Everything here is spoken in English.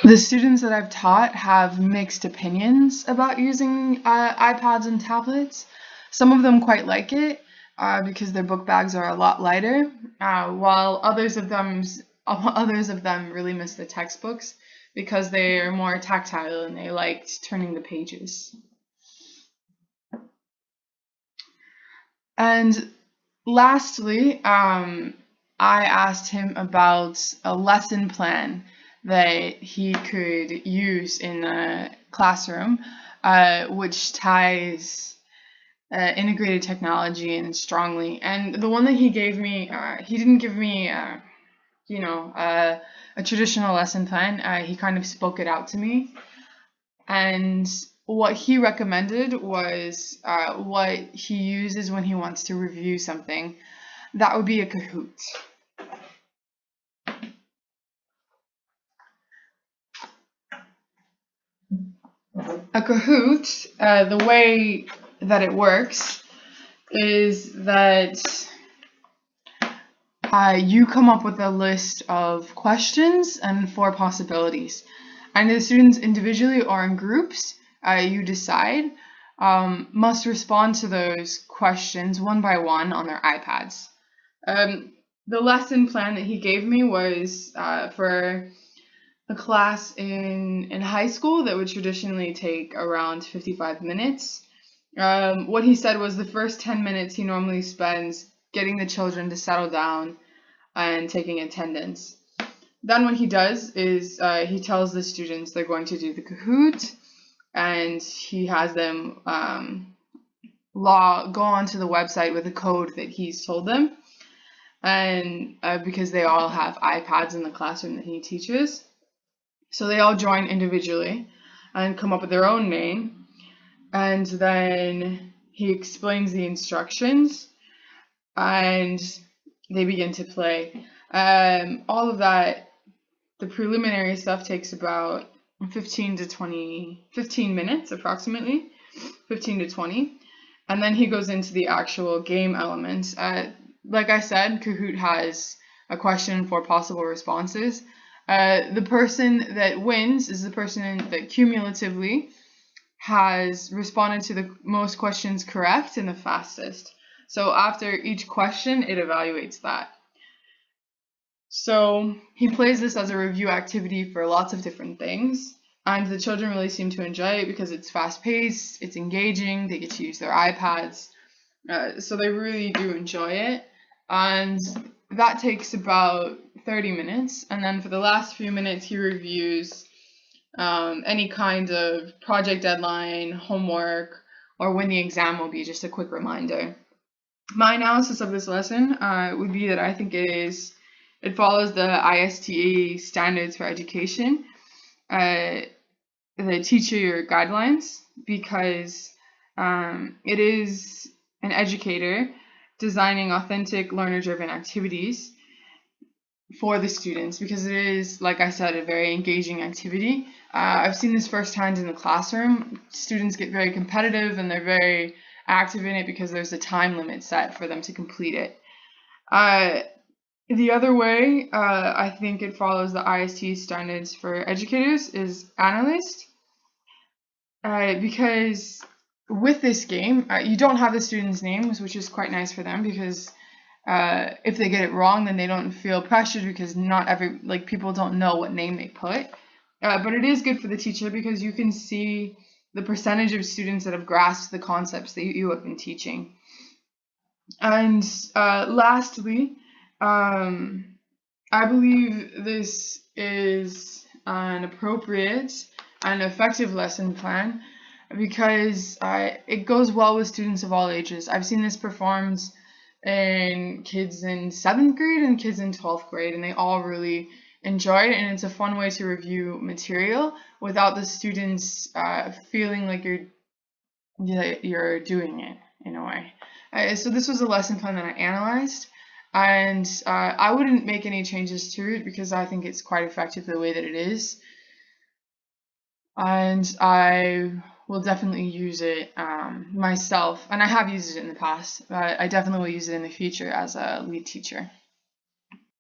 The students that I've taught have mixed opinions about using iPads and tablets. Some of them quite like it because their book bags are a lot lighter, while others of them really miss the textbooks because they are more tactile and they liked turning the pages. And lastly, I asked him about a lesson plan that he could use in a classroom, which ties integrated technology in strongly. And the one that he gave me, he didn't give me, a traditional lesson plan. He kind of spoke it out to me. And what he recommended was what he uses when he wants to review something. That would be a Kahoot. A Kahoot, the way that it works is that you come up with a list of questions and 4 possibilities. And the students individually or in groups, you decide, must respond to those questions one by one on their iPads. The lesson plan that he gave me was for a class in high school that would traditionally take around 55 minutes. What he said was the first 10 minutes he normally spends getting the children to settle down and taking attendance. Then what he does is he tells the students they're going to do the Kahoot, and he has them go onto the website with a code that he's told them, and because they all have iPads in the classroom that he teaches. So they all join individually and come up with their own name, and then he explains the instructions and they begin to play. All of that, the preliminary stuff, takes about 15 minutes approximately, 15 to 20, and then he goes into the actual game elements. Like I said, Kahoot has a question and 4 possible responses. The person that wins is the person that cumulatively has responded to the most questions correct and the fastest. So after each question, it evaluates that. So he plays this as a review activity for lots of different things, and the children really seem to enjoy it because it's fast-paced, it's engaging, they get to use their iPads, so they really do enjoy it. And that takes about 30 minutes, and then for the last few minutes he reviews any kind of project deadline, homework, or when the exam will be, just a quick reminder. My analysis of this lesson would be that I think it follows the ISTA standards for education, the teacher guidelines, because it is an educator designing authentic learner-driven activities for the students, because it is, like I said, a very engaging activity. I've seen this firsthand in the classroom. Students get very competitive and they're very active in it because there's a time limit set for them to complete it. The other way I think it follows the IST standards for educators is analyst, because with this game, you don't have the students' names, which is quite nice for them, because if they get it wrong, then they don't feel pressured, because people don't know what name they put. But it is good for the teacher because you can see the percentage of students that have grasped the concepts that you have been teaching. And lastly, I believe this is an appropriate and effective lesson plan because it goes well with students of all ages. I've seen this performed in kids in 7th grade and kids in 12th grade, and they all really enjoy it, and it's a fun way to review material without the students feeling like you're doing it in a way. So this was a lesson plan that I analyzed, and I wouldn't make any changes to it because I think it's quite effective the way that it is, and I will definitely use it myself, and I have used it in the past. I definitely will use it in the future as a lead teacher.